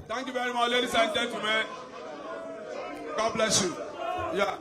Thank you very much, ladies and gentlemen. God bless you. Yeah.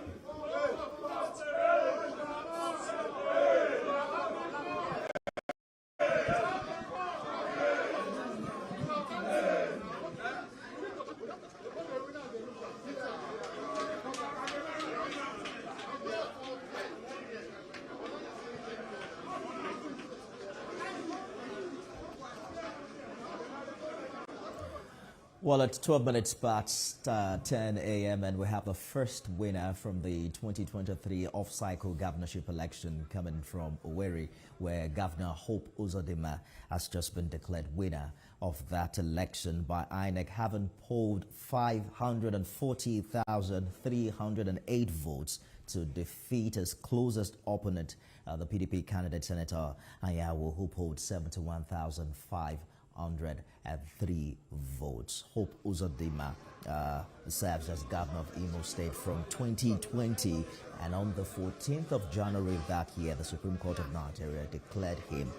Well, it's 12 minutes past 10 a.m. and we have the first winner from the 2023 off-cycle governorship election coming from Owerri, where Governor Hope Uzodinma has just been declared winner of that election by INEC, having polled 540,308 votes to defeat his closest opponent, the PDP candidate Senator Anyanwu, who polled 71,503 votes. Hope Uzodinma serves as governor of Imo State from 2020, and on the 14th of January that year, the Supreme Court of Nigeria declared him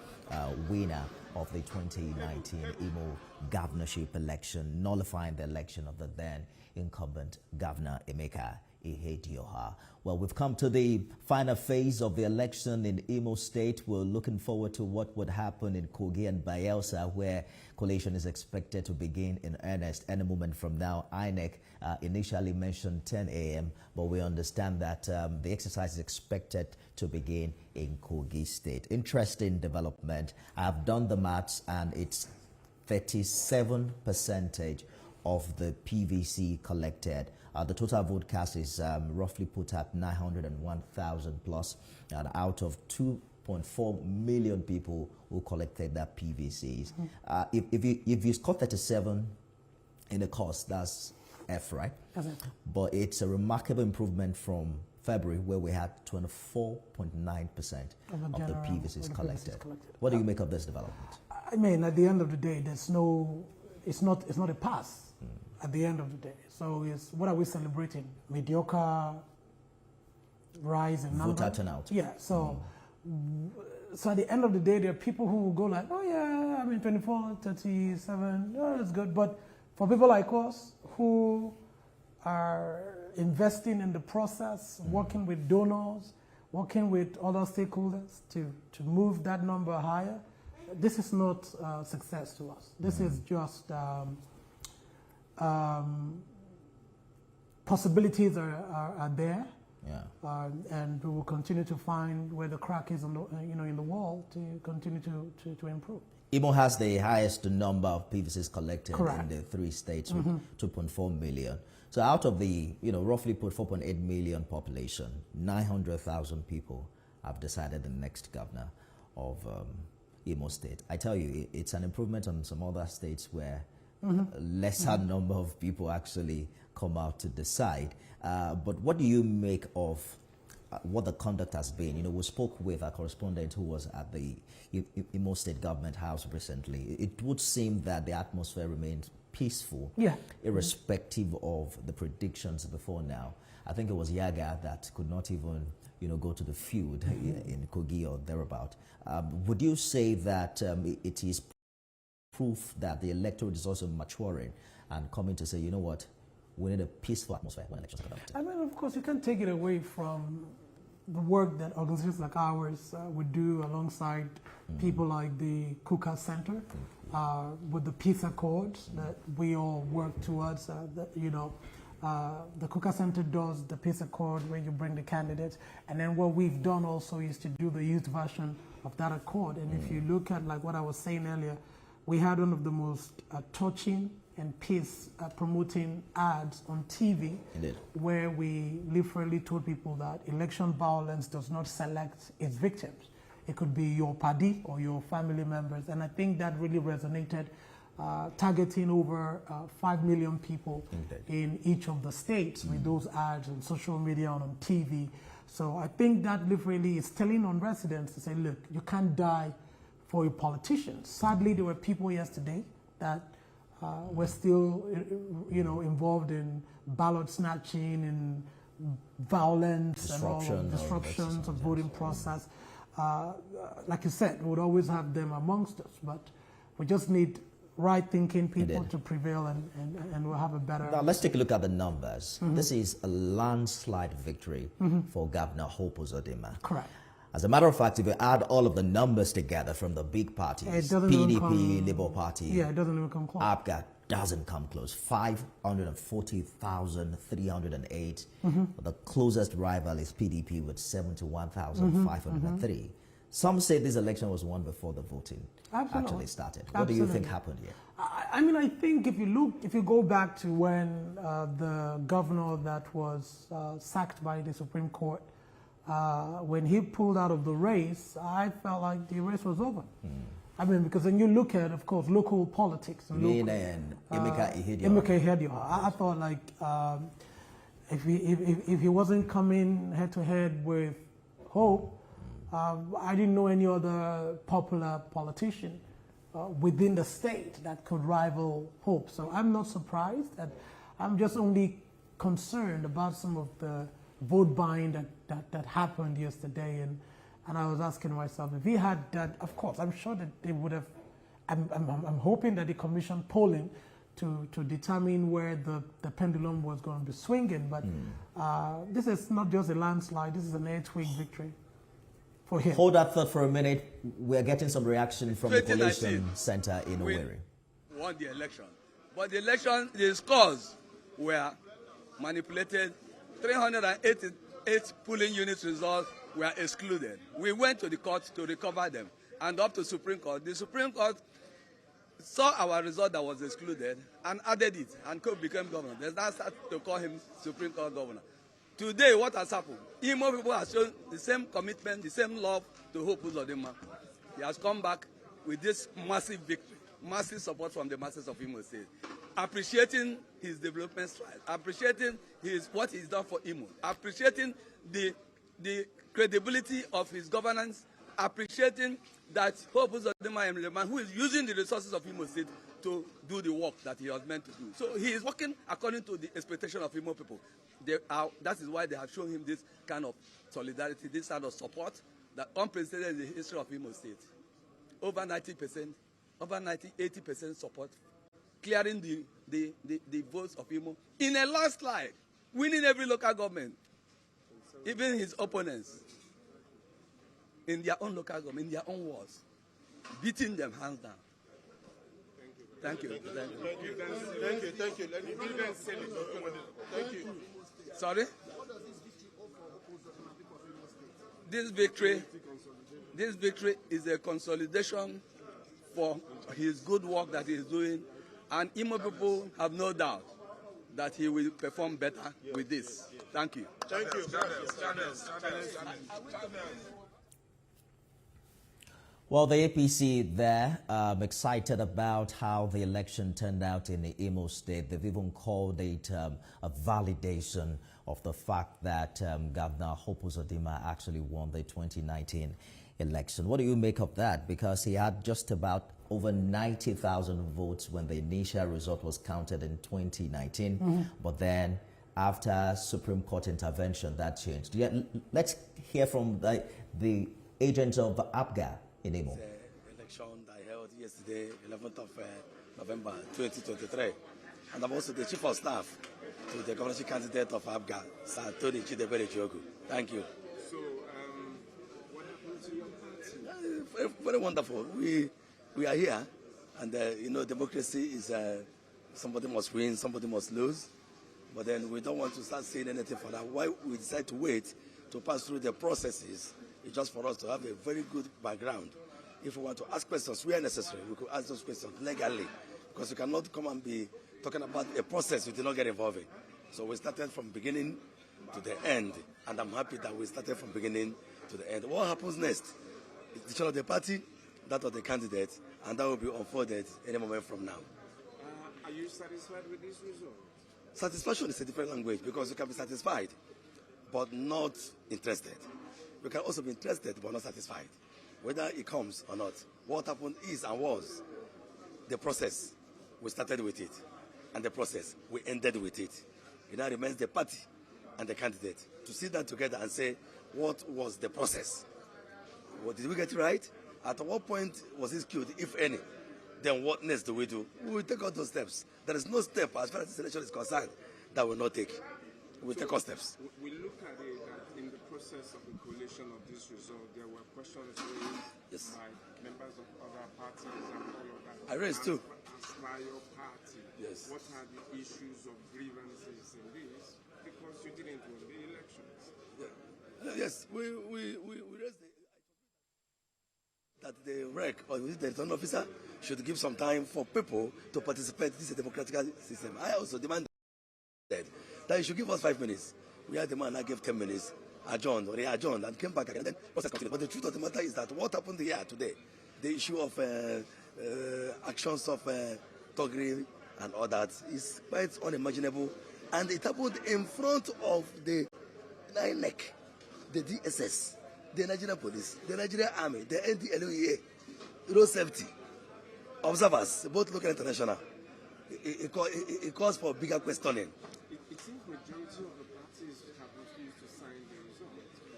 winner of the 2019 Imo governorship election, nullifying the election of the then incumbent Governor Emeka Ihedioha. Well, we've come to the final phase of the election in Imo State. We're looking forward to what would happen in Kogi and Bayelsa, where collation is expected to begin in earnest any moment from now. INEC initially mentioned 10 a.m., but we understand that the exercise is expected to begin in Kogi State. Interesting development. I've done the maths, and it's 37% of the PVC collected. The total vote cast is roughly put at 901,000 plus, and out of 2.4 million people who collected that PVCs. If you score 37 in the cost, that's F, right? But it's a remarkable improvement from February, where we had 24.9% of the PVCs collected. What do you make of this development? I mean, at the end of the day, there's no, it's not a pass. At the end of the day. So it's, what are we celebrating? Mediocre rise in number? Voter turnout. Yeah, so so at the end of the day, there are people who will go like, oh yeah, I mean 24, 37, oh, that's good. But for people like us who are investing in the process, working with donors, working with other stakeholders to move that number higher, this is not success to us. This is just possibilities are there, and we will continue to find where the crack is on the, in the wall to continue to improve. Imo has the highest number of PVCs collected Correct. in the 3 states with 2.4 million. So out of the roughly put 4.8 million population, 900,000 people have decided the next governor of Imo State. I tell you, it's an improvement on some other states where a lesser number of people actually come out to decide. But what do you make of what the conduct has been? We spoke with a correspondent who was at the Imo State Government House recently. It would seem that the atmosphere remained peaceful, irrespective of the predictions before now. I think it was Yaga that could not even go to the field in Kogi or thereabout. Would you say that it is proof that the electorate is also maturing and coming to say, you know what, we need a peaceful atmosphere when elections are conducted? I mean, of course, you can't take it away from the work that organizations like ours would do alongside people like the Kuka Center, with the peace accords that we all work towards. The Kuka Center does the peace accord where you bring the candidates, and then what we've done also is to do the youth version of that accord. And if you look at like what I was saying earlier, we had one of the most touching and peace promoting ads on TV. Indeed. Where we literally told people that election violence does not select its victims. It could be your party or your family members. And I think that really resonated, targeting over 5 million people in each of the states with those ads on social media and on TV. So I think that literally is telling on residents to say, look, you can't die for a politician. Sadly, there were people yesterday that were still, involved in ballot snatching and violence and all disruptions of voting process. Like you said, we would always have them amongst us, but we just need right-thinking people Indeed. to prevail, and we'll have a better... Now, let's take a look at the numbers. This is a landslide victory for Governor Hope Uzodinma. Correct. As a matter of fact, if you add all of the numbers together from the big parties, PDP, Labour Party, yeah, it doesn't even come close. APGA doesn't come close. 540,308. The closest rival is PDP with 71,503. Some say this election was won before the voting actually started. What do you think happened here? I mean, I think if you go back to when the governor that was sacked by the Supreme Court, when he pulled out of the race, I felt like the race was over. I mean, because when you look at, of course, local politics and Emeka Ihedioha, I thought like if he wasn't coming head to head with Hope, I didn't know any other popular politician within the state that could rival Hope. So I'm not surprised. I'm just only concerned about some of the vote buying that happened yesterday. And I was asking myself, if he had that, of course, I'm sure that they would have, I'm hoping that the commission polling to determine where the pendulum was going to be swinging. But this is not just a landslide, this is an 8-week victory for him. Hold that thought for a minute. We're getting some reaction from the collation center in Owerri. Won the election. But the scores were manipulated. 388 polling units results were excluded. We went to the court to recover them and up to Supreme Court. The Supreme Court saw our result that was excluded and added it, and Cope became governor. They now started to call him Supreme Court governor. Today, what has happened? Imo people have shown the same commitment, the same love to Hope Uzodinma. He has come back with this massive victory, massive support from the masses of Imo State, appreciating his development strides, appreciating what he's done for Imo, appreciating the credibility of his governance, appreciating that Hope Uzodinma is the man who is using the resources of Imo State to do the work that he was meant to do. So he is working according to the expectation of Imo people. That is why they have shown him this kind of solidarity, this kind of support that unprecedented in the history of Imo State. Over 90%, over 80% support, clearing the votes of Imo in a landslide, winning every local government, even his opponents in their own local government, in their own wards, beating them hands down. Thank you. Thank you. Thank you. Sorry? This victory is a consolidation for his good work that he is doing, and Imo people have no doubt that he will perform better with this. Thank you. Thank you. Well, the APC there, excited about how the election turned out in the Imo State. They've even called it a validation of the fact that Governor Hope Uzodinma actually won the 2019 election. What do you make of that? Because he had just about over 90,000 votes when the initial result was counted in 2019. But then after Supreme Court intervention, that changed. Yeah, let's hear from the agents of APGA in Imo. The election that I held yesterday, 11th of November 2023. And I'm also the chief of staff to the governorship candidate of APGA, Sir Tony Chidebere Chiogu. Thank you. So, what happened to your party? Very wonderful. We are here, and democracy is somebody must win, somebody must lose. But then we don't want to start saying anything for that. Why we decide to wait to pass through the processes is just for us to have a very good background. If we want to ask questions where necessary, we could ask those questions legally, because you cannot come and be talking about a process you did not get involved in. So we started from beginning to the end, and I'm happy that we started from beginning to the end. What happens next? It's the decision of the party, that of the candidate, and that will be unfolded any moment from now. Are you satisfied with this result? Satisfaction is a different language, because you can be satisfied but not interested. You can also be interested but not satisfied. Whether it comes or not, what happened is and was the process. We started with it, and the process, we ended with it. It now remains the party and the candidate to sit down together and say, what was the process? Did we get it right? At what point was it skewed, if any? then what next do we do? We will take all those steps. There is no step, as far as this election is concerned, that we will not take. We will take all steps. We look at it that in the process of the collation of this result, there were questions raised by members of other parties and all of that. I raised too. As by your party, yes. What are the issues of grievances in this? Because you didn't win the elections. Yeah. Yes, we raised that the REC, or the return officer, should give some time for people to participate. This is a democratic system. I also demanded that you should give us 5 minutes. We had the man that gave 10 minutes, adjourned, re-adjourned, and came back again. Then process continued. But the truth of the matter is that what happened here today, the issue of actions of thuggery and all that is quite unimaginable. And it happened in front of the INEC, the DSS, the Nigerian police, the Nigerian army, the NDLEA, road safety, observers, both local and international. It calls for bigger questioning. It seems majority of the parties have refused to sign the result.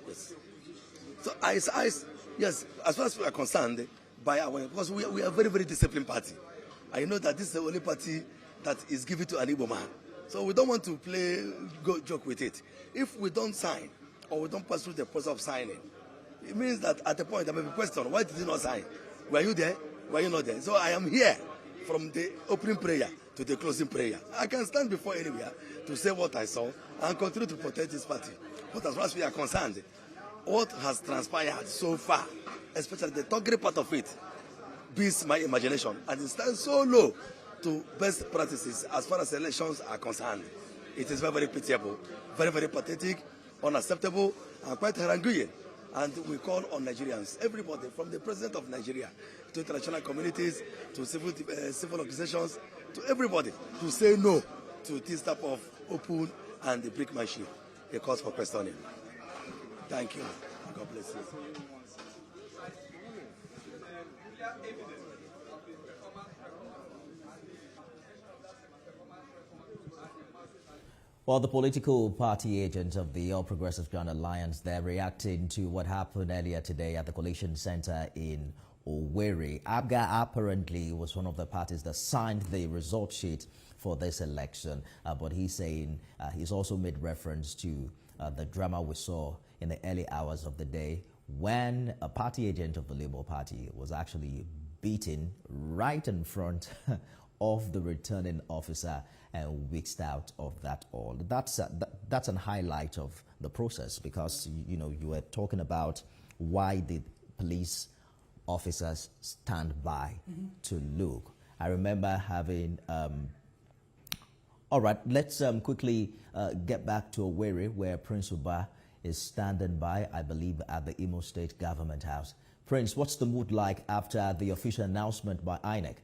What's your position? So yes, as far as we are concerned, because we are a very, very disciplined party. I know that this is the only party that is given to an Igbo man. So we don't want to joke with it. If we don't sign, or we don't pass through the process of signing, it means that at the point there may be a question, why did you not sign? Were you there? Were you not there? So I am here from the opening prayer to the closing prayer. I can stand before anywhere to say what I saw and continue to protect this party. But as far as we are concerned, what has transpired so far, especially the thuggery part of it, beats my imagination, and it stands so low to best practices as far as elections are concerned. It is very, very pitiable, very, very pathetic, unacceptable, and quite haranguing. And we call on Nigerians, everybody, from the president of Nigeria to international communities, to civil organizations, to everybody, to say no to this type of open and the brickmanship. A cause for questioning. Thank you. God bless you. Well, the political party agents of the All Progressive Grand Alliance, they're reacting to what happened earlier today at the Coalition Center in Owerri. APGA apparently was one of the parties that signed the result sheet for this election, but he's saying he's also made reference to the drama we saw in the early hours of the day when a party agent of the Labour Party was actually beaten right in front of the returning officer and whisked out of that all. That's an highlight of the process, because you were talking about why did police officers stand by to look. I remember having all right, let's quickly get back to Owerri, where Prince Uba is standing by, I believe, at the Imo State Government House. Prince, what's the mood like after the official announcement by INEC?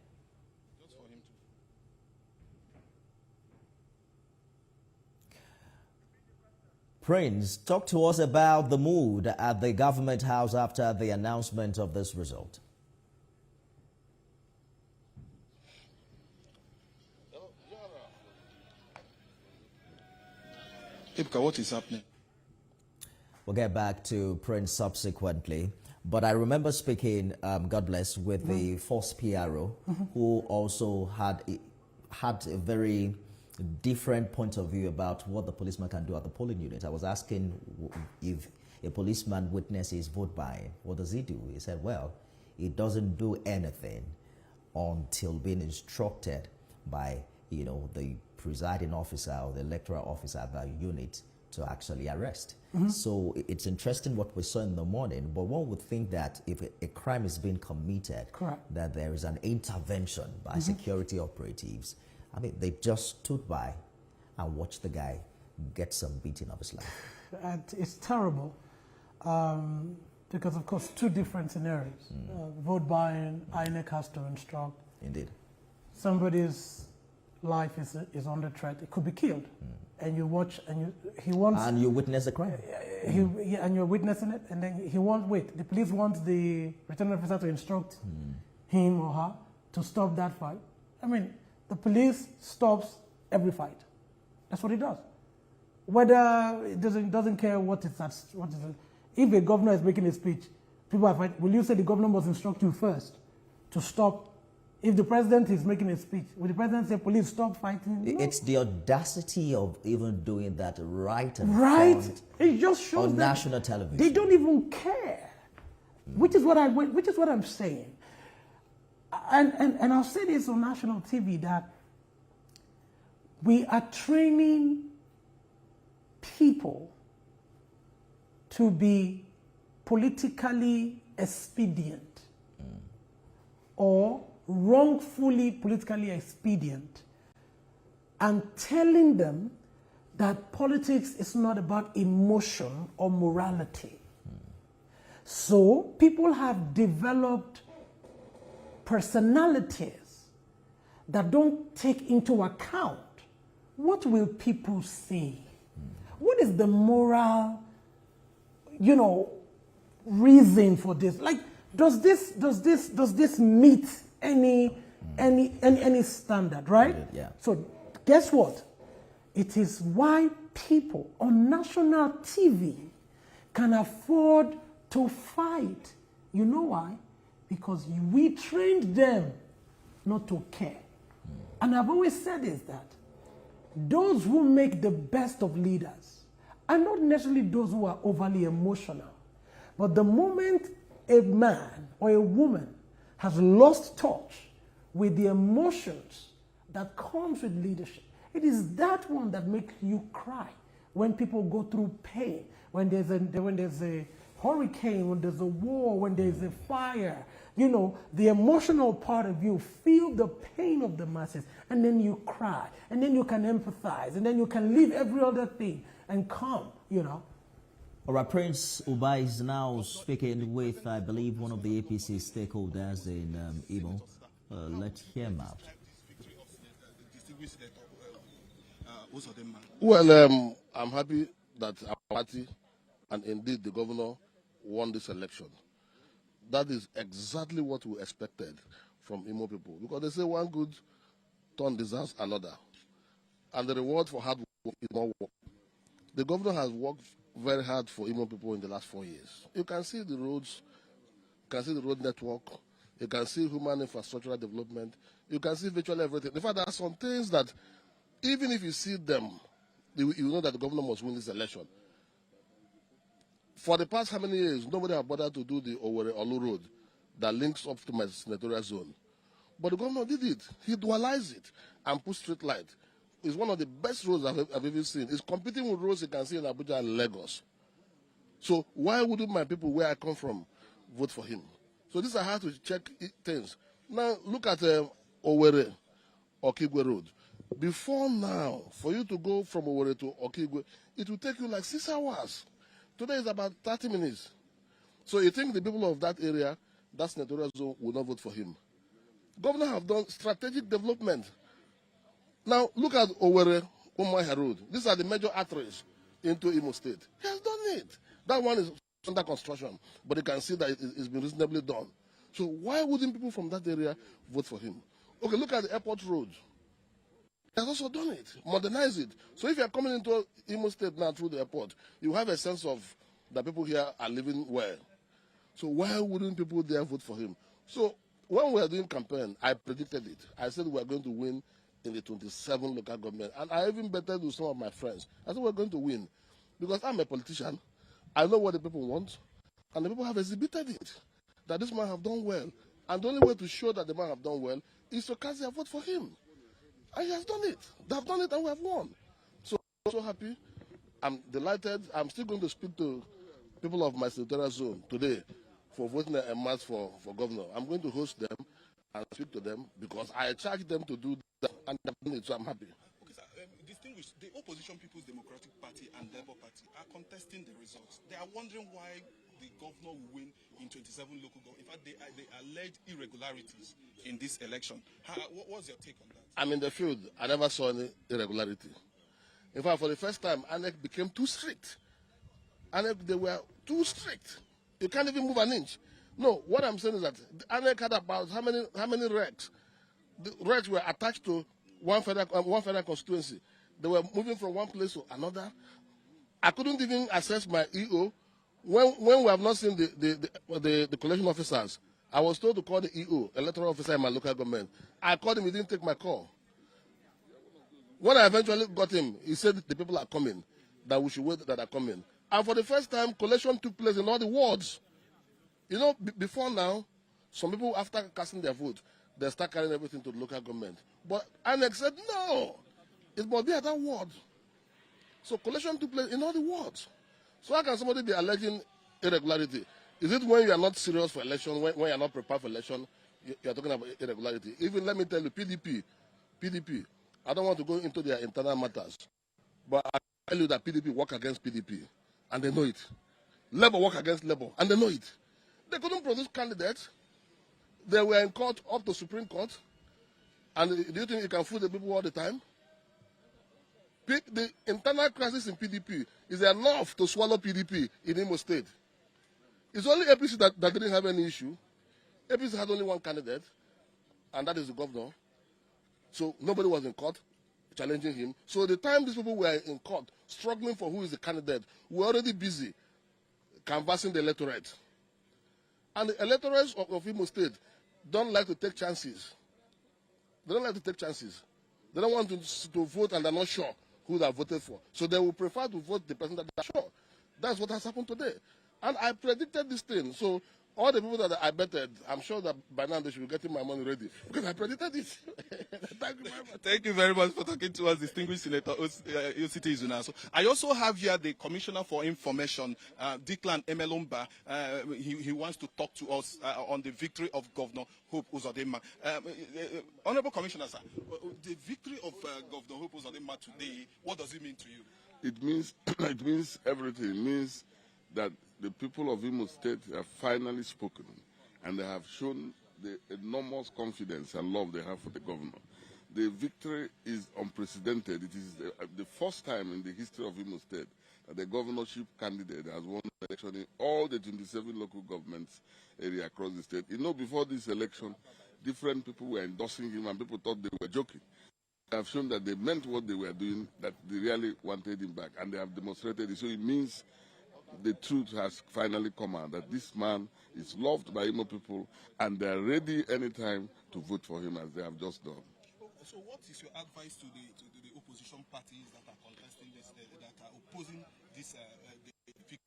Prince, talk to us about the mood at the Government House after the announcement of this result. Ipka, what is happening? We'll get back to Prince subsequently. But I remember speaking, God bless, with the force PRO, who also had a very different point of view about what the policeman can do at the polling unit. I was asking if a policeman witnesses vote buying, what does he do? He said, well, he doesn't do anything until being instructed by, the presiding officer or the electoral officer at the unit to actually arrest. So it's interesting what we saw in the morning, but one would think that if a crime is being committed, that there is an intervention by security operatives. I mean, they just stood by and watched the guy get some beating of his life. And it's terrible because, of course, two different scenarios. Vote buying, INEC has to instruct. Indeed. Somebody's life is under threat. It could be killed. And you watch, and he wants... And you witness the crime. And you're witnessing it, and then he wants, the police want the returning officer to instruct him or her to stop that fight. I mean, the police stops every fight. That's what it does. Whether it doesn't care what is that. If a governor is making a speech, people are fighting. Will you say the governor must instruct you first to stop If the president is making a speech, will the president say, police, stop fighting? No. It's the audacity of even doing that right in Right. front It just shows on that national television. they don't even care, which is what I'm saying. And I'll say this on national TV, that we are training people to be politically expedient or wrongfully politically expedient, and telling them that politics is not about emotion or morality. So people have developed personalities that don't take into account what will people say. What is the moral, reason for this? Like, does this meet any standard, right? Yeah. So guess what? It is why people on national TV can afford to fight. You know why? Because we trained them not to care. And I've always said is that those who make the best of leaders are not necessarily those who are overly emotional. But the moment a man or a woman has lost touch with the emotions that comes with leadership, it is that one that makes you cry when people go through pain, when there's a hurricane, when there's a war, when there's a fire. The emotional part of you feel the pain of the masses, and then you cry, and then you can empathize, and then you can leave every other thing and come, All right, Prince Uba is now speaking with, I believe, one of the APC stakeholders in Imo. Let's hear him out. Well, I'm happy that our party and indeed the governor won this election. That is exactly what we expected from Imo people, because they say one good turn deserves another, and the reward for hard work is more work. The governor has worked very hard for Imo people in the last 4 years. You can see the roads, you can see the road network, you can see human infrastructural development, you can see virtually everything. In fact, there are some things that even if you see them, you know that the governor must win this election. For the past how many years, nobody has bothered to do the Owerri-Olu road that links up to my senatorial zone. But the governor did it. He dualized it and put street light. It's one of the best roads I've ever seen. It's competing with roads you can see in Abuja and Lagos. So why wouldn't my people where I come from vote for him? So these are how to check things. Now look at Owerri, Okigwe road. Before now, for you to go from Owerri to Okigwe, it will take you like 6 hours. Today is about 30 minutes. So you think the people of that area, that senatorial zone, will not vote for him? Governor have done strategic development. Now look at Owerri, Umuahia Road. These are the major arteries into Imo State. He has done it. That one is under construction, but you can see that it's been reasonably done. So why wouldn't people from that area vote for him? Okay, look at the airport road. He has also done it, modernized it. So if you are coming into Imo State now through the airport, you have a sense of that people here are living well. So why wouldn't people there vote for him? So when we were doing campaign, I predicted it. I said we are going to win in the 27 local government. And I even betted with some of my friends. I said we're going to win. Because I'm a politician. I know what the people want. And the people have exhibited it. That this man have done well. And the only way to show that the man have done well is to cast their vote for him. And he has done it. They have done it and we have won. So I'm so happy. I'm delighted. I'm still going to speak to people of my senatorial zone today for voting a mass for governor. I'm going to host them and speak to them because I charge them to do that, and they've done it, so I'm happy. Okay, sir. Distinguished, the opposition People's Democratic Party and Labour Party are contesting the results. They are wondering why the governor will win in 27 local government. In fact, they allege irregularities in this election. What's your take on that? I'm in the field. I never saw any irregularity. In fact, for the first time, INEC became too strict. They were too strict. You can't even move an inch. No, what I'm saying is that INEC had about how many regs? The regs were attached to one federal constituency. They were moving from one place to another. I couldn't even access my EO when we have not seen the collection officers I was told to call the EO, electoral officer in my local government. I called him, he didn't take my call. When I eventually got him, he said the people are coming, that we should wait that are coming. And for the first time, collection took place in all the wards. You know, before now, some people, after casting their vote, they start carrying everything to the local government. But INEC said, no, it must be at that ward. So collection took place in all the wards. So how can somebody be alleging irregularity? Is it when you are not serious for election, when you are not prepared for election, you are talking about irregularity? Even let me tell you, PDP, I don't want to go into their internal matters, but I tell you that PDP work against PDP, and they know it. Labour work against Labour, and they know it. They couldn't produce candidates. They were in court, up to Supreme Court, and do you think you can fool the people all the time? The internal crisis in PDP is enough to swallow PDP in Imo State. It's only APC that didn't have any issue. APC had only one candidate, and that is the governor. So nobody was in court challenging him. So the time these people were in court struggling for who is the candidate, we were already busy canvassing the electorate. And the electorates of Imo State don't like to take chances. They don't like to take chances. They don't want to vote and they're not sure who they have voted for. So they will prefer to vote the person that they're sure. That's what has happened today. And I predicted this thing. So all the people that I betted, I'm sure that by now they should be getting my money ready. Because I predicted it. Thank you very much. Thank you very much for talking to us, distinguished Senator Ositi Izuna. So I also have here the Commissioner for Information, Declan Emelumba. He wants to talk to us on the victory of Governor Hope Uzodinma. Honorable Commissioner, sir, the victory of Governor Hope Uzodinma today, what does it mean to you? It means everything. It means that the people of Imo State have finally spoken, and they have shown the enormous confidence and love they have for the governor. The victory is unprecedented. It is the first time in the history of Imo State that the governorship candidate has won the election in all the 27 local governments area across the state. You know, before this election, different people were endorsing him, and people thought they were joking. They have shown that they meant what they were doing, that they really wanted him back, and they have demonstrated it. So it means the truth has finally come out, that this man is loved by Imo people, and they are ready anytime to vote for him, as they have just done. So what is your advice to the opposition parties that are contesting this, that are opposing this the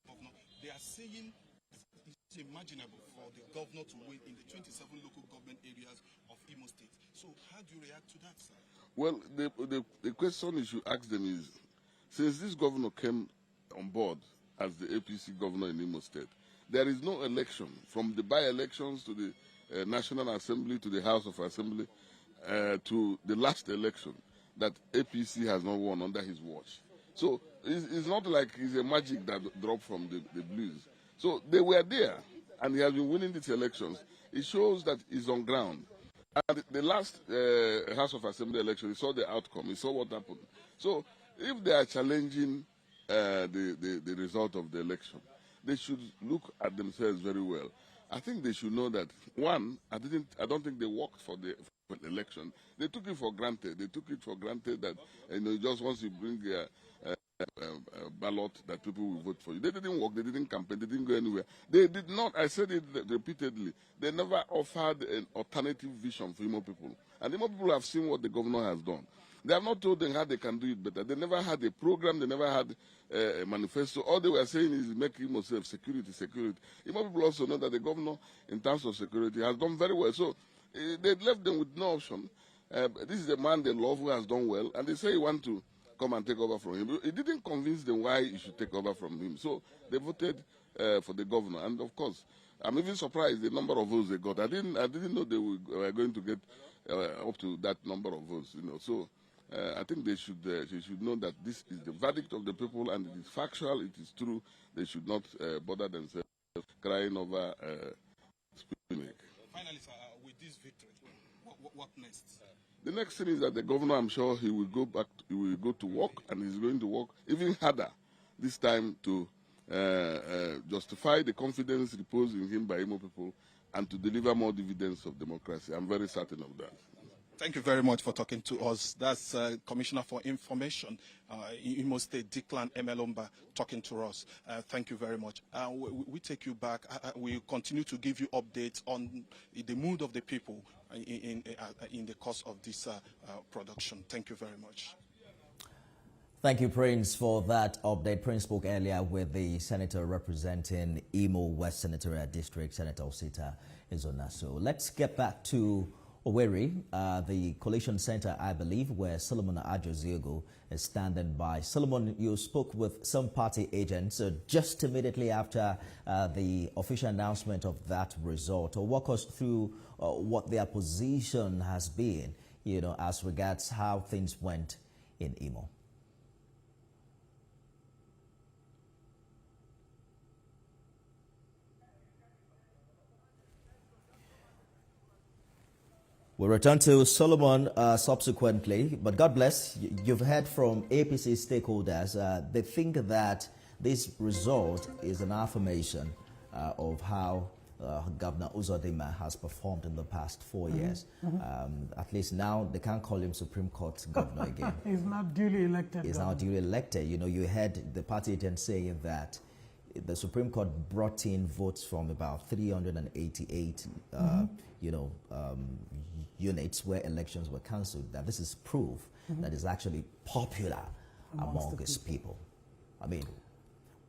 governor? They are saying it's imaginable for the governor to win in the 27 local government areas of Imo State. So how do you react to that, sir? Well, the question you should ask them is, since this governor came on board as the APC governor in Imo State, there is no election, from the by-elections to the National Assembly to the House of Assembly to the last election, that APC has not won under his watch. So it's not like it's a magic that dropped from the blues. So they were there, and he has been winning these elections. It shows that he's on ground. And the last House of Assembly election, he saw the outcome, he saw what happened. So if they are challenging the result of the election, they should look at themselves very well. I think they should know that, one, I don't think they worked for the election. They took it for granted. They took it for granted that, just once you bring a ballot, that people will vote for you. They didn't work. They didn't campaign. They didn't go anywhere. They did not, I said it repeatedly, they never offered an alternative vision for Imo people. And Imo people have seen what the governor has done. They have not told them how they can do it better. They never had a program. They never had a manifesto. All they were saying is make Imo safe, security. Imo people also know that the governor, in terms of security, has done very well. So they left them with no option. This is a man they love who has done well, and they say he want to come and take over from him. It didn't convince them why he should take over from him. So they voted for the governor. And of course, I'm even surprised the number of votes they got. I didn't know they were going to get up to that number of votes. So I think they should know that this is the verdict of the people, and it is factual. It is true. They should not bother themselves crying over spinning. Finally, sir, with this victory, what next? The next thing is that the governor, I'm sure he will go back. He will go to work, and he's going to work even harder this time to justify the confidence reposed in him by Imo people, and to deliver more dividends of democracy. I'm very certain of that. Thank you very much for talking to us. That's Commissioner for Information in Imo State, Declan Emelomba, talking to us. Thank you very much. We take you back. We continue to give you updates on the mood of the people in the course of this production. Thank you very much. Thank you, Prince, for that update. Prince spoke earlier with the senator representing Imo West Senatorial District, Senator Osita Uzodinma. So let's get back to Owerri, the Coalition Center, I believe, where Solomon Ajoziego is standing by. Solomon, you spoke with some party agents just immediately after the official announcement of that result. Walk us through what their position has been, as regards how things went in Imo. We'll return to Solomon subsequently, but God bless, you've heard from APC stakeholders. They think that this result is an affirmation of how Governor Uzodinma has performed in the past 4 years. At least now they can't call him Supreme Court governor again. He's not duly elected. He's now duly elected. You heard the party agent saying that the Supreme Court brought in votes from about 388, units where elections were cancelled. That this is proof that is actually popular among his people. I mean,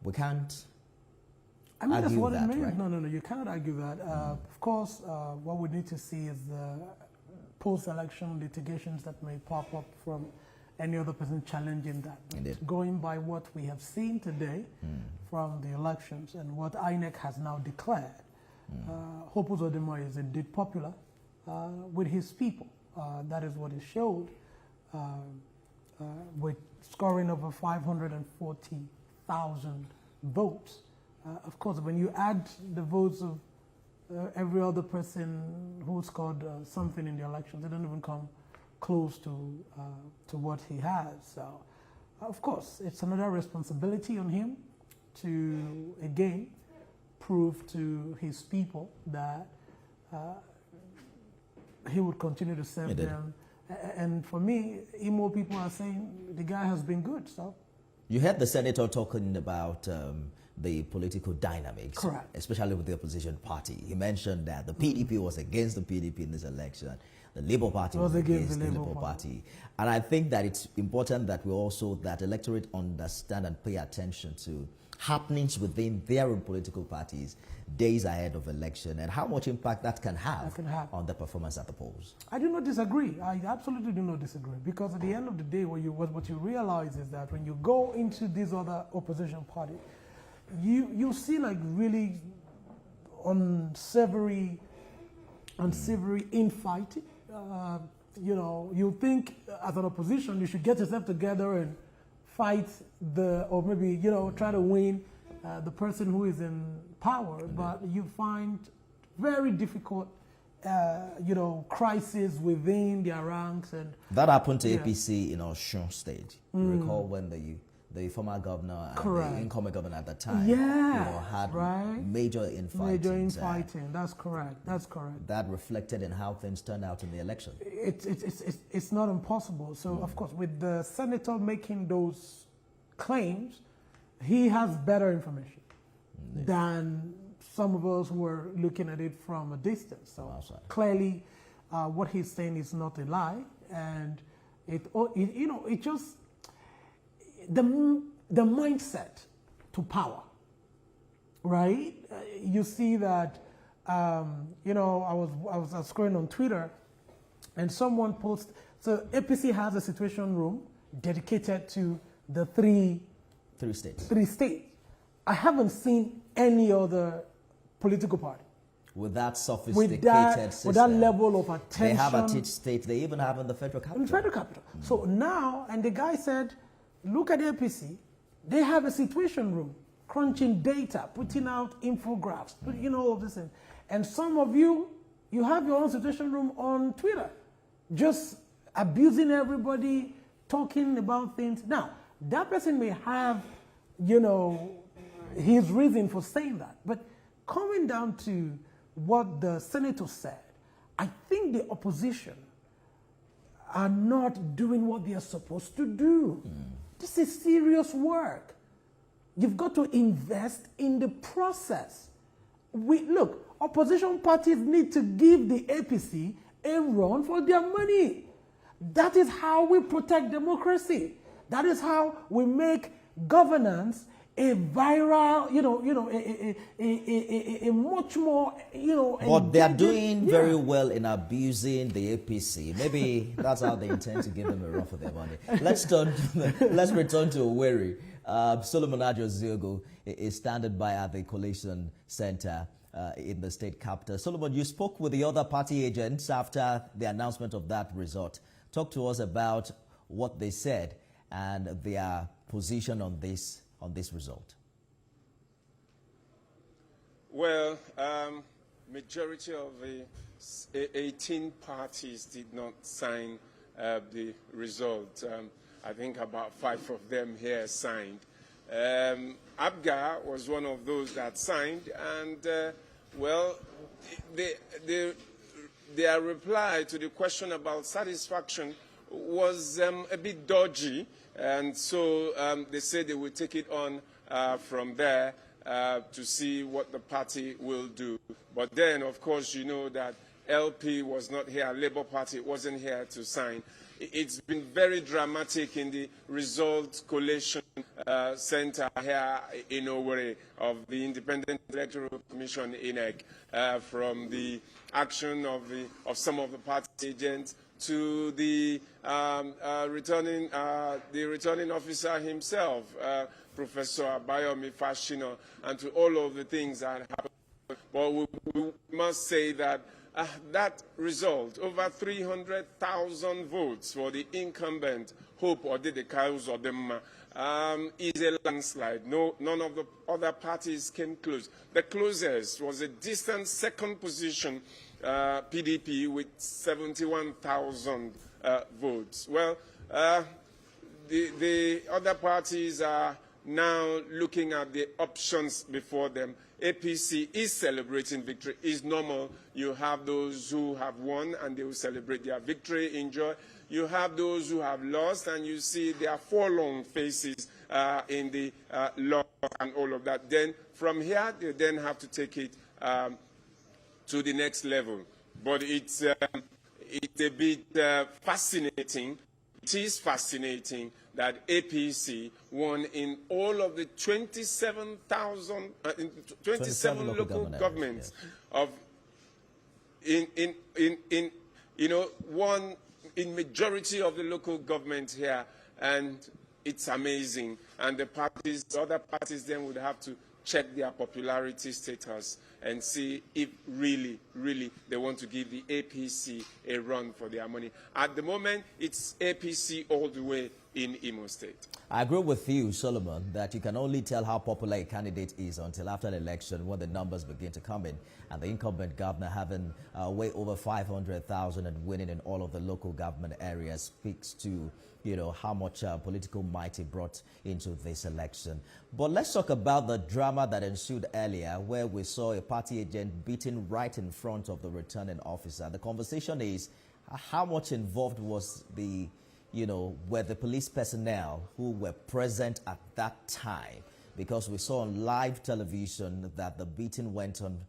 we can't. I mean, that's what it means. Right? No, you cannot argue that. Of course, what we need to see is the post-election litigations that may pop up from any other person challenging that. But going by what we have seen today from the elections and what INEC has now declared, Hope Uzodinma is indeed popular with his people. That is what it showed, with scoring over 540,000 votes. Of course, when you add the votes of every other person who scored something in the elections, they don't even come close to what he has. So, of course, it's another responsibility on him to, again, prove to his people that he would continue to serve them. And for me, Imo people are saying the guy has been good. So, you heard the senator talking about the political dynamics, correct, especially with the opposition party. He mentioned that the PDP was against the PDP in this election. The Labour Party was against the Labour Party. And I think that it's important that we also, that electorate understand and pay attention to happenings within their own political parties days ahead of election and how much impact that can have on the performance at the polls. I do not disagree. I absolutely do not disagree, because at the end of the day, what you realize is that when you go into these other opposition parties, you see like really unsavory infighting. You think as an opposition you should get yourself together and fight or maybe try to win the person who is in power, but you find very difficult crisis within their ranks. And that happened to APC in Osun State. You recall when the former governor and the incoming governor at the time had major infighting. That's correct. That reflected in how things turned out in the election. It's not impossible. So of course, with the senator making those claims, he has better information than some of us who are looking at it from a distance. So clearly, what he's saying is not a lie, and it just the mindset to power, right? You see that, I was scrolling on Twitter, and someone posted. So APC has a situation room dedicated to the three states. I haven't seen any other political party with that sophisticated system, with that level of attention. They have at each state. They even have in the federal capital. In the federal capital. So now, and the guy said, look at the APC. They have a situation room, crunching data, putting out infographics, all of this thing. And some of you have your own situation room on Twitter, just abusing everybody, talking about things. Now, that person may have, his reason for saying that. But coming down to what the senator said, I think the opposition are not doing what they are supposed to do. This is serious work. You've got to invest in the process. Look, opposition parties need to give the APC a run for their money. That is how we protect democracy. That is how we make governance a viral, a much more, But they are doing very well in abusing the APC. Maybe that's how they intend to give them a run for their money. Let's return to Owerri. Solomon Ajo is standing by at the Collation Center in the state capital. Solomon, you spoke with the other party agents after the announcement of that result. Talk to us about what they said and their position on this result. Well, majority of the 18 parties did not sign the result. I think about 5 of them here signed. APGA was one of those that signed, and well, their reply to the question about satisfaction was a bit dodgy, and so they said they will take it on from there to see what the party will do. But then, of course, you know that LP was not here, Labour Party wasn't here to sign. It's been very dramatic in the Result Collation Center here in Owerri of the Independent Electoral Commission, INEC, from the action of some of the party agents to the returning officer himself, Professor Abayomi Fashino, and to all of the things that happened. But we must say that that result, over 300,000 votes for the incumbent Hope Odedeka Uzodinma, is a landslide. None of the other parties came close. The closest was a distant second position, PDP, with 71,000 votes. Well, the other parties are now looking at the options before them. APC is celebrating victory. It's normal. You have those who have won and they will celebrate their victory, enjoy. You have those who have lost and you see their forlorn faces in the loss and all of that. Then from here, they then have to take it to the next level. But it's a bit fascinating. It is fascinating that APC won in all of the 27 local governments of won in majority of the local government here, and it's amazing. And the other parties then would have to check their popularity status and see if really they want to give the APC a run for their money. At the moment, it's APC all the way in Imo State. I agree with you, Solomon, that you can only tell how popular a candidate is until after the election when the numbers begin to come in. And the incumbent governor having way over 500,000 and winning in all of the local government areas speaks to how much political might he brought into this election. But let's talk about the drama that ensued earlier where we saw a party agent beaten right in front of the returning officer. The conversation is how much involved was were the police personnel who were present at that time? Because we saw on live television that the beating went on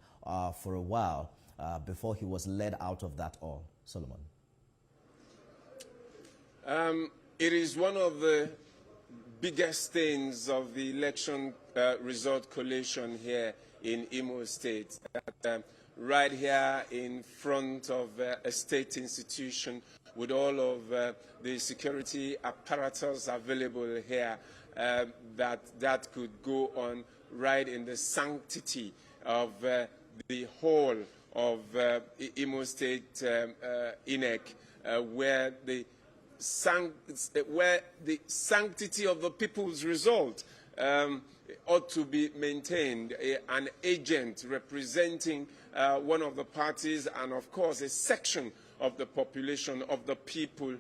for a while before he was led out of that all. Solomon. It is one of the biggest things of the election result collation here in Imo State. That, right here in front of a state institution with all of the security apparatus available here, that could go on right in the sanctity of the whole of Imo State INEC, where the sanctity of the people's result ought to be maintained. An agent representing one of the parties and, of course, a section of the population, of the people,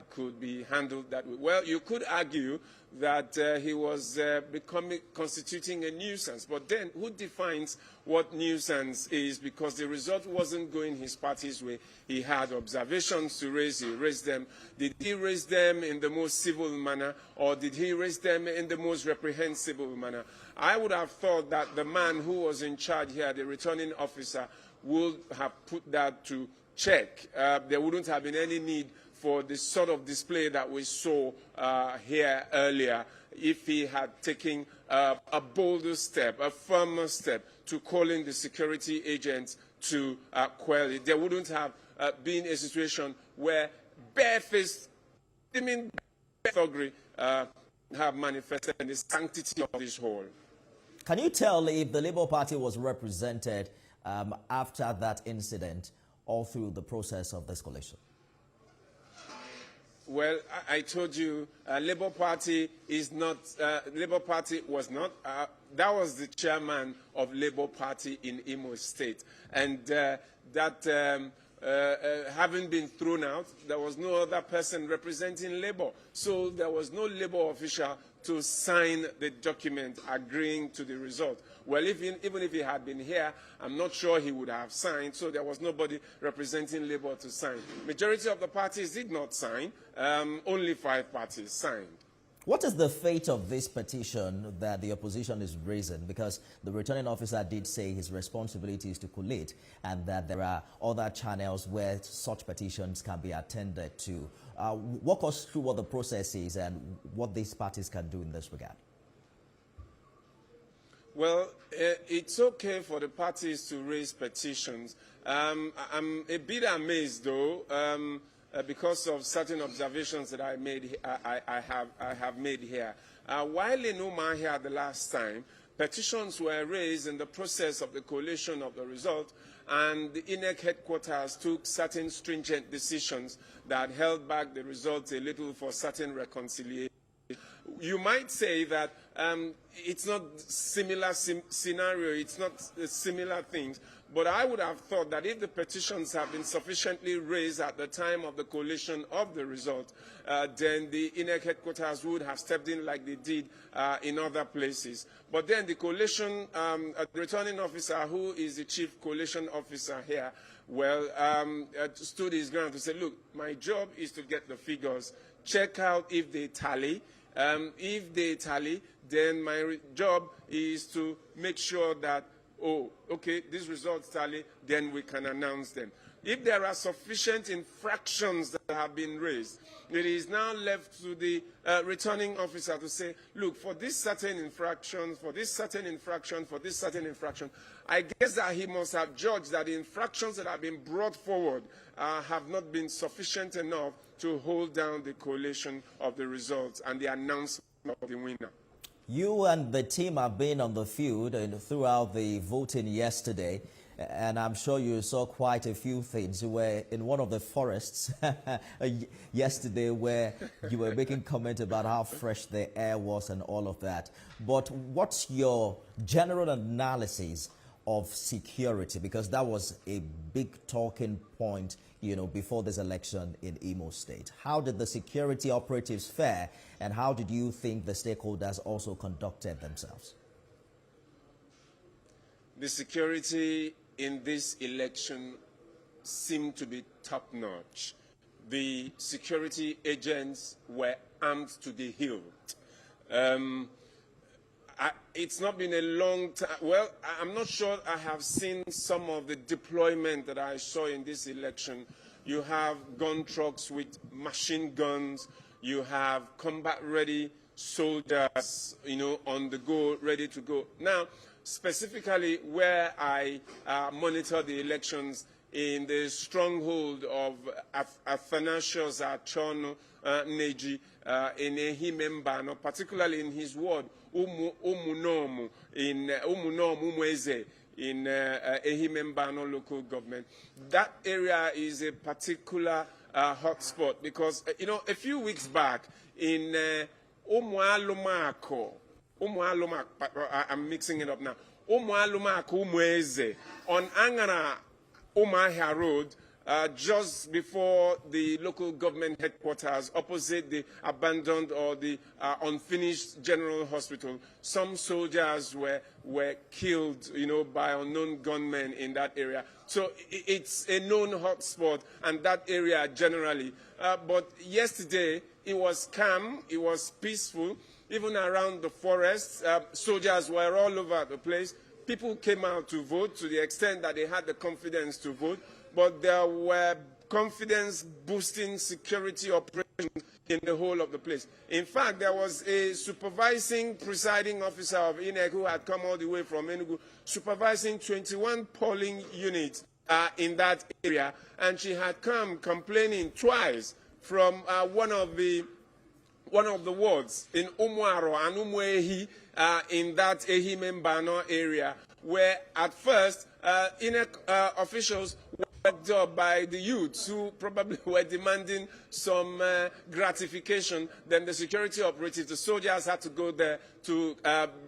could be handled that way. Well, you could argue that he was constituting a nuisance, but then who defines what nuisance is? Because the result wasn't going his party's way. He had observations to raise, he raised them. Did he raise them in the most civil manner, or did he raise them in the most reprehensible manner? I would have thought that the man who was in charge here, the returning officer, would have put that to check. There wouldn't have been any need for the sort of display that we saw here earlier if he had taken a bolder step, a firmer step to calling the security agents to quell it. There wouldn't have been a situation where barefaced, thuggery have manifested in the sanctity of this hall. Can you tell if the Labour Party was represented after that incident all through the process of this coalition? Well, I told you, Labour Party is not. Labour Party was not. That was the chairman of Labour Party in Imo State, and having been thrown out, there was no other person representing Labour. So there was no Labour official to sign the document agreeing to the result. Well, even if he had been here, I'm not sure he would have signed, so there was nobody representing Labour to sign. Majority of the parties did not sign. Only 5 parties signed. What is the fate of this petition that the opposition is raising? Because the returning officer did say his responsibility is to collate and that there are other channels where such petitions can be attended to. Walk us through what the process is and what these parties can do in this regard. Well, it's okay for the parties to raise petitions. I'm a bit amazed, though, because of certain observations that I have made here. While in Umahia the last time, petitions were raised in the process of the collation of the result, and the INEC headquarters took certain stringent decisions that held back the results a little for certain reconciliation. You might say that it's not similar scenario, it's not similar things, but I would have thought that if the petitions have been sufficiently raised at the time of the collation of the result, then the INEC headquarters would have stepped in like they did in other places. But then the collation, the returning officer, who is the chief collation officer here, well, stood his ground to say, look, my job is to get the figures, check out if they tally. If they tally, then my job is to make sure that, oh, okay, these results tally, then we can announce them. If there are sufficient infractions that have been raised, it is now left to the returning officer to say, look, for this certain infraction, for this certain infraction, for this certain infraction, I guess that he must have judged that the infractions that have been brought forward have not been sufficient enough to hold down the collation of the results and the announcement of the winner. You and the team have been on the field and throughout the voting yesterday, and I'm sure you saw quite a few things. You were in one of the forests yesterday where you were making comment about how fresh the air was and all of that. But what's your general analysis of security? Because that was a big talking point, you know, before this election in Imo State. How did the security operatives fare, and how did you think the stakeholders also conducted themselves? The security in this election seemed to be top-notch. The security agents were armed to the hilt. It's not been a long time. Well, I'm not sure I have seen some of the deployment that I saw in this election. You have gun trucks with machine guns. You have combat-ready soldiers, you know, on the go, ready to go. Now, specifically where I monitor the elections in the stronghold of Athanasius Achono Neji in Ehimembano, particularly in his ward, Umunomu, in Umweze, in Ehimembano local government. That area is a particular hotspot because, you know, a few weeks back in Umualumako, I'm mixing it up now, Umualumako Umweze, on Angara Umahia Road, just before the local government headquarters, opposite the abandoned or the unfinished general hospital, some soldiers were killed, by unknown gunmen in that area. So it's a known hotspot, and that area generally. But yesterday, it was calm, it was peaceful, even around the forest. Soldiers were all over the place. People came out to vote to the extent that they had the confidence to vote, but there were confidence-boosting security operations in the whole of the place. In fact, there was a supervising presiding officer of INEC who had come all the way from Enugu, supervising 21 polling units in that area, and she had come complaining twice from one of the wards in Umuaro and Umuehi in that Ehimembano area, where at first INEC officials were worked up by the youths who probably were demanding some gratification. Then the security operatives, the soldiers, had to go there to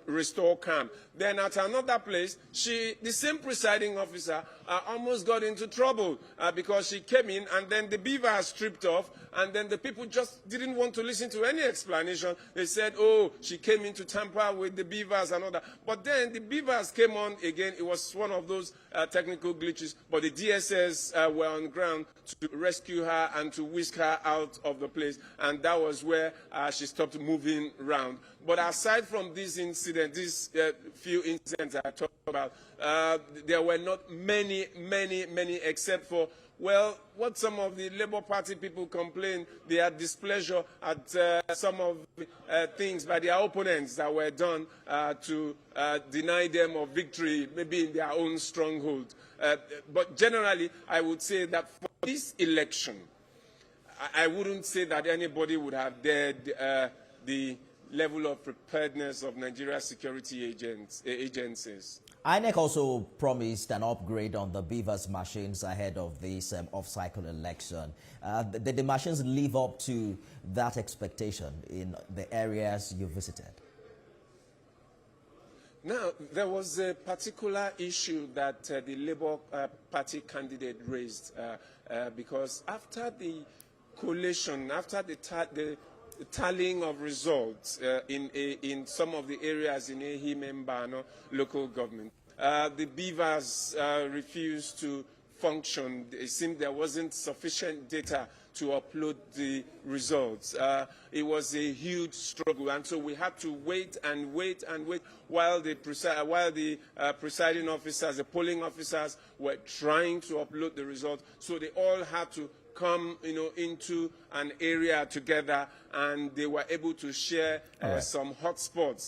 restore calm. Then at another place, the same presiding officer almost got into trouble because she came in and then the beaver stripped off, and then the people just didn't want to listen to any explanation. They said, oh, she came in to tamper with the beavers and all that. But then the beavers came on again. It was one of those technical glitches, but the DSS were on ground to rescue her and to whisk her out of the place, and that was where she stopped moving around. But aside from this incident, these few incidents I talked about, there were not many, except for, well, what some of the Labour Party people complained, they had displeasure at some of the things by their opponents that were done to deny them of victory, maybe in their own stronghold. But generally, I would say that for this election, I wouldn't say that anybody would have dared the level of preparedness of Nigeria's security agencies. INEC also promised an upgrade on the Beavers machines ahead of this off-cycle election. Did the machines live up to that expectation in the areas you visited? Now, there was a particular issue that the Labour Party candidate raised because after the collation, after the tallying of results in some of the areas in Ehimembano local government, the beavers refused to function. It seemed there wasn't sufficient data to upload the results. It was a huge struggle, and so we had to wait while the presiding officers, the polling officers, were trying to upload the results. So they all had to come, into an area together, and they were able to share some hotspots